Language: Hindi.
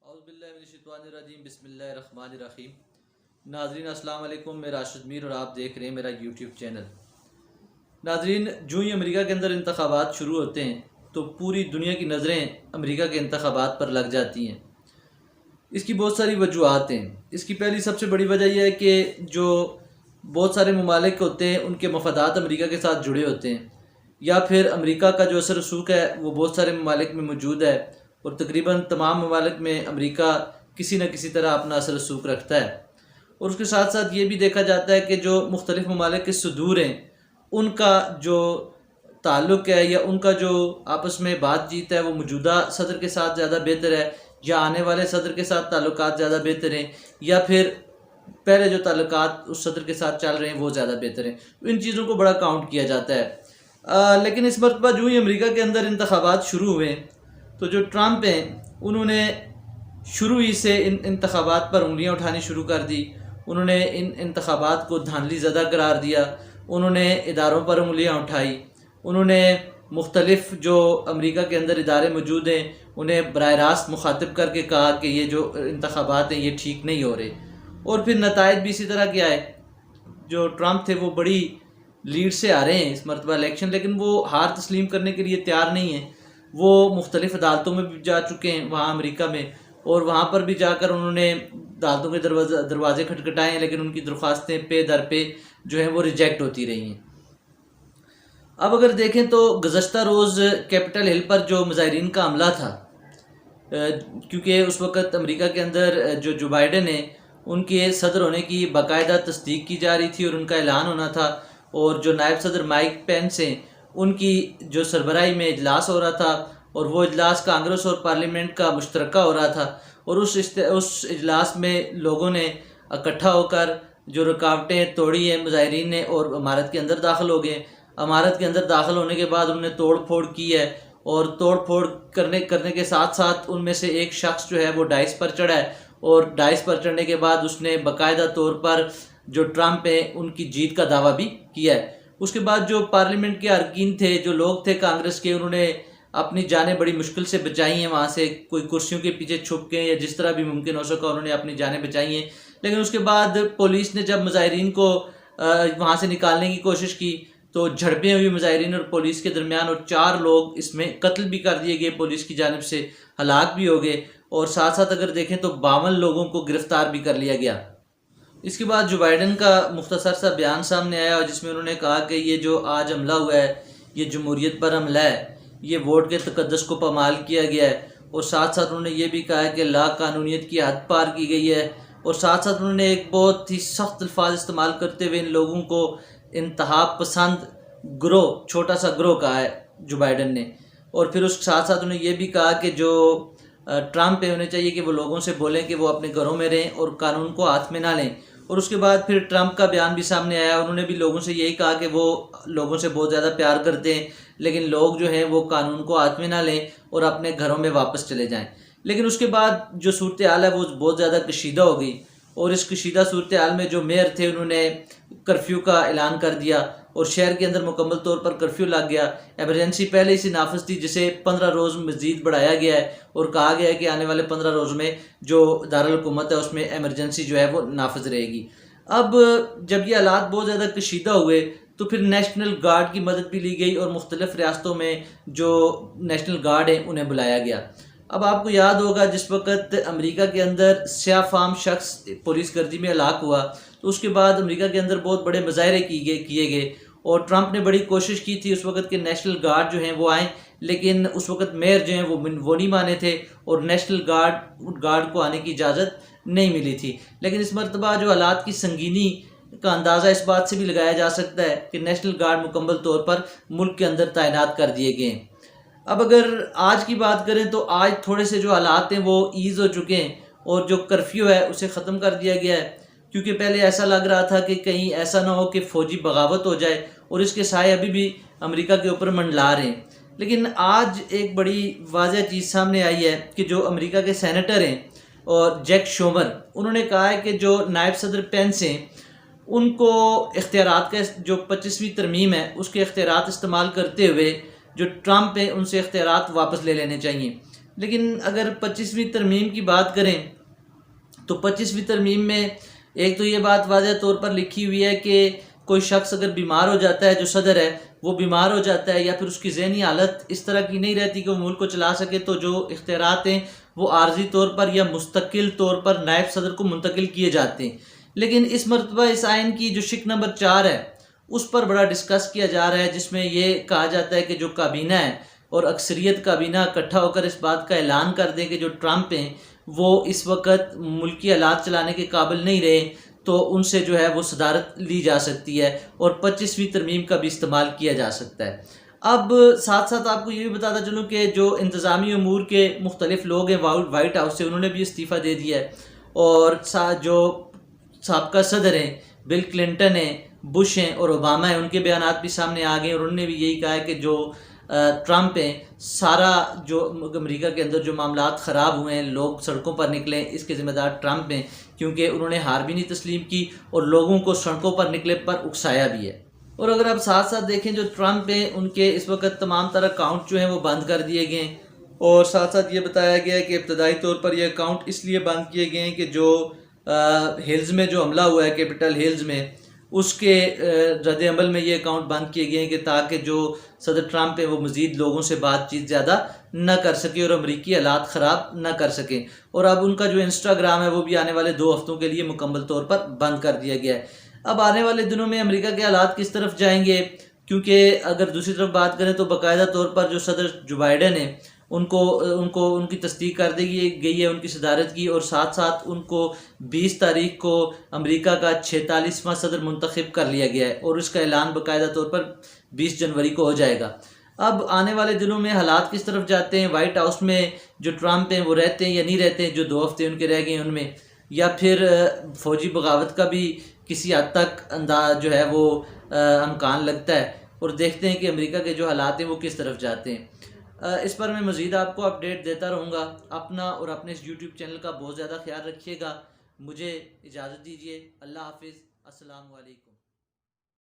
औज़ुबिल्लाहिमिनश्शैतानिर्रजीम बिस्मिल्लाहिर्रहमानिर्रहीम। नाज़रीन अस्सलाम वालेकुम, मैं राशिद मीर और आप देख रहे हैं मेरा यूट्यूब चैनल। नाज़रीन, जो ही अमेरिका के अंदर इंतखाबात शुरू होते हैं तो पूरी दुनिया की नज़रें अमेरिका के इंतखाबात पर लग जाती हैं। इसकी बहुत सारी वजूहात हैं। इसकी पहली सबसे बड़ी वजह यह है कि जो बहुत सारे ममालिक होते हैं उनके मफादात अमेरिका के साथ जुड़े होते हैं, या फिर अमेरिका का जो असर रसूख है वो बहुत सारे ममालिक में मौजूद है और तकरीबन तमाम ममालिक में अमेरिका किसी न किसी तरह अपना असर रसूख रखता है। और उसके साथ साथ ये भी देखा जाता है कि जो मुख्तलिफ ममालिक के सदूर हैं उनका जो ताल्लुक़ है या उनका जो आपस में बातचीत है वो मौजूदा सदर के साथ ज़्यादा बेहतर है या आने वाले सदर के साथ ताल्लुकात ज़्यादा बेहतर हैं, या फिर पहले जो ताल्लुकात उस सदर के साथ चल रहे हैं वो ज़्यादा बेहतर हैं। इन चीज़ों को बड़ा काउंट किया जाता है। लेकिन इस मरतबा जो ही अमेरिका के अंदर इंतखाबात शुरू हुए तो जो ट्रंप हैं उन्होंने शुरू ही से इन इंतखाबात पर उंगलियां उठानी शुरू कर दी। उन्होंने इन इंतखाबात को धांधली ज़दा करार दिया। उन्होंने इदारों पर उंगलियां उठाई। उन्होंने मुख्तलिफ जो अमेरिका के अंदर इदारे मौजूद हैं उन्हें बराह रास्त मुखातिब करके कहा कि ये जो इंतखाबात हैं ये ठीक नहीं हो रहे। और फिर नताइज भी इसी तरह के आए। जो ट्रंप थे वो बड़ी लीड से आ रहे हैं इस मरतबा इलेक्शन, लेकिन वो हार तस्लीम करने के लिए तैयार नहीं हैं। वो मुख्तलिफ अदालतों में भी जा चुके हैं वहाँ अमेरिका में, और वहाँ पर भी जाकर उन्होंने अदालतों के दरवाजे खटखटाए हैं, लेकिन उनकी दरख्वास्तें पे दर पे जो हैं वो रिजेक्ट होती रही हैं। अब अगर देखें तो गुज़श्ता रोज़ कैपिटल हिल पर जो मुजाहिरीन का हमला था, क्योंकि उस वक़्त अमेरिका के अंदर जो बाइडन है उनके सदर होने की बाकायदा तस्दीक की जा रही थी और उनका ऐलान होना था, और जो नायब सदर माइक पेंस हैं उनकी जो सरबराही में इजलास हो रहा था, और वो इजलास कांग्रेस और पार्लियामेंट का मुश्तरका हो रहा था। और उस इजलास में लोगों ने इकट्ठा होकर जो रुकावटें तोड़ी हैं मुजाहिरीन ने, और इमारत के अंदर दाखिल हो गए। इमारत के अंदर दाखिल होने के बाद उन्होंने तोड़ फोड़ की है, और तोड़ फोड़ करने के साथ साथ उनमें से एक शख्स जो है वो डाइस पर चढ़ा है, और डाइस पर चढ़ने के बाद उसने बाकायदा तौर पर जो ट्रंप है उनकी जीत का दावा भी किया है। उसके बाद जो पार्लियामेंट के अरकान थे, जो लोग थे कांग्रेस के, उन्होंने अपनी जानें बड़ी मुश्किल से बचाई हैं। वहाँ से कोई कुर्सियों के पीछे छुप के या जिस तरह भी मुमकिन हो सका उन्होंने अपनी जानें बचाई हैं। लेकिन उसके बाद पुलिस ने जब मुजाहिरीन को वहाँ से निकालने की कोशिश की तो झड़पें हुई मुजाहिरीन और पुलिस के दरमियान, और 4 लोग इसमें कत्ल भी कर दिए गए पुलिस की जानिब से, हलाक भी हो गए। और साथ साथ अगर देखें तो 52 लोगों को गिरफ्तार भी कर लिया गया। इसके बाद जो बाइडन का मुख्तसर सा बयान सामने आया जिसमें उन्होंने कहा कि ये जो आज हमला हुआ है ये जमहूरियत पर हमला है, ये वोट के तकद्दस को पामाल किया गया है। और साथ साथ उन्होंने ये भी कहा है कि ला कानूनियत की हद पार की गई है। और साथ साथ उन्होंने एक बहुत ही सख्त अल्फाज इस्तेमाल करते हुए इन लोगों को इंतहा पसंद ग्रोह, छोटा सा ग्रोह कहा है जो बाइडन ने। और फिर उसके साथ साथ उन्होंने ये भी कहा कि जो ट्रंप है उन्हें चाहिए कि वो लोगों से बोलें कि वो अपने घरों में रहें और कानून को हाथ में ना लें। और उसके बाद फिर ट्रंप का बयान भी सामने आया। उन्होंने भी लोगों से यही कहा कि वो लोगों से बहुत ज़्यादा प्यार करते हैं, लेकिन लोग जो हैं वो कानून को हाथ में ना लें और अपने घरों में वापस चले जाएं। लेकिन उसके बाद जो सूरत हाल है वो बहुत ज़्यादा कशीदा हो गई, और इस कशीदा सूरत हाल में जो मेयर थे उन्होंने कर्फ्यू का ऐलान कर दिया और शहर के अंदर मुकम्मल तौर पर कर्फ्यू लग गया। एमरजेंसी पहले से नाफिज थी जिसे 15 रोज़ मज़ीद बढ़ाया गया है, और कहा गया है कि आने वाले 15 रोज़ में जो दारुल हुकूमत है उसमें एमरजेंसी जो है वो नाफिज रहेगी। अब जब ये हालात बहुत ज़्यादा कशीदा हुए तो फिर नेशनल गार्ड की मदद भी ली गई और मुख्तलिफ़ रियासतों में जो नेशनल गार्ड हैं उन्हें बुलाया गया। अब आपको याद होगा जिस वक्त अमेरिका के अंदर स्याह फाम शख्स पुलिस गर्दी में हलाक हुआ तो उसके बाद अमेरिका के अंदर बहुत बड़े मुजाहरे किए गए, और ट्रंप ने बड़ी कोशिश की थी उस वक्त के नेशनल गार्ड जो हैं वो आएँ, लेकिन उस वक्त मेयर जो हैं वो नहीं माने थे और नेशनल गार्ड को आने की इजाज़त नहीं मिली थी। लेकिन इस मरतबा जो हालात की संगीनी का अंदाज़ा इस बात से भी लगाया जा सकता है कि नेशनल गार्ड मुकम्मल तौर पर मुल्क के अंदर तैनात कर दिए गए हैं। अब अगर आज की बात करें तो आज थोड़े से जो हालात हैं वो ईज़ हो चुके हैं, और जो कर्फ्यू है उसे ख़त्म कर दिया गया है, क्योंकि पहले ऐसा लग रहा था कि कहीं ऐसा ना हो कि फ़ौजी बगावत हो जाए, और इसके साए अभी भी अमेरिका के ऊपर मंडला रहे हैं। लेकिन आज एक बड़ी वाज़ह चीज़ सामने आई है कि जो अमेरिका के सेनेटर हैं और जैक शोमर, उन्होंने कहा है कि जो नायब सदर पेंस हैं उनको इख्तियारात का जो 25वीं तरमीम है उसके इख्तियारात इस्तेमाल करते हुए जो ट्रंप है उनसे इख्तियारात वापस ले लेने चाहिए। लेकिन अगर 25वीं तरमीम की बात करें तो 25वीं तरमीम में एक तो ये बात वाज़ह तौर पर लिखी हुई है कि कोई शख्स अगर बीमार हो जाता है, जो सदर है वो बीमार हो जाता है या फिर उसकी ज़हनी हालत इस तरह की नहीं रहती कि वो मुल्क को चला सके, तो जो इख्तियारात हैं वो आर्जी तौर पर या मुस्तकिल तौर पर नायब सदर को मुंतकिल किए जाते हैं। लेकिन इस मरतबा इस आइन की जो शिक नंबर 4 है उस पर बड़ा डिस्कस किया जा रहा है, जिसमें ये कहा जाता है कि जो काबीना है और अक्सरियत काबीना इकट्ठा होकर इस बात का ऐलान कर दें कि जो ट्रंप हैं वो इस वक्त मुल्की हालात चलाने के काबिल नहीं रहे, तो उनसे जो है वो सदारत ली जा सकती है और 25वीं तरमीम का भी इस्तेमाल किया जा सकता है। अब साथ साथ आपको ये भी बताता चलूँ कि जो इंतज़ामी अमूर के मुख्तलिफ लोग हैं वाइट हाउस से, उन्होंने भी इस्तीफ़ा दे दिया है। और जो साबका सदर हैं, बिल क्लिंटन हैं, बुश हैं और ओबामा हैं, उनके बयानात भी सामने आ गए और उन्होंने भी यही कहा है कि जो ट्रंप हैं, सारा जो अमेरिका के अंदर जो मामलात ख़राब हुए हैं, लोग सड़कों पर निकले, इसके ज़िम्मेदार ट्रंप हैं, क्योंकि उन्होंने हार भी नहीं तस्लीम की और लोगों को सड़कों पर निकले पर उकसाया भी है। और अगर आप साथ साथ देखें, जो ट्रंप हैं उनके इस वक्त तमाम तरह अकाउंट जो हैं वो बंद कर दिए गए हैं और साथ साथ ये बताया गया है कि इब्तदाई तौर पर ये अकाउंट इसलिए बंद किए गए हैं कि जो हिल्स में जो हमला हुआ है, कैपिटल हिल्स में, उसके रद्द अमल में ये अकाउंट बंद किए गए हैं कि ताकि जो सदर ट्रंप है वो मज़ीद लोगों से बातचीत ज़्यादा न कर सके और अमरीकी हालात ख़राब न कर सकें। और अब उनका जो इंस्टाग्राम है वो भी आने वाले 2 हफ्तों के लिए मुकम्मल तौर पर बंद कर दिया गया है। अब आने वाले दिनों में अमेरिका के हालात किस तरफ जाएंगे, क्योंकि अगर दूसरी तरफ बात करें तो बाकायदा तौर पर जो सदर जो बाइडन है उनको उनकी तस्दीक कर दी गई है उनकी सदारत की, और साथ साथ उनको 20 तारीख को अमेरिका का 46वां सदर मुंतखब कर लिया गया है और इसका ऐलान बाकायदा तौर पर 20 जनवरी को हो जाएगा। अब आने वाले दिनों में हालात किस तरफ जाते हैं, वाइट हाउस में जो ट्रंप हैं वो रहते हैं या नहीं रहते हैं, जो 2 हफ्ते उनके रह गए हैं उनमें, या फिर फौजी बगावत का भी किसी हद तक अंदाज जो है वो अमकान लगता है, और देखते हैं कि अमेरिका के जो हालात हैं वो किस तरफ जाते हैं। इस पर मैं मज़ीद आपको अपडेट देता रहूँगा। अपना और अपने इस यूट्यूब चैनल का बहुत ज़्यादा ख्याल रखिएगा। मुझे इजाज़त दीजिए। अल्लाह हाफिज़। अस्सलामु अलैकुम।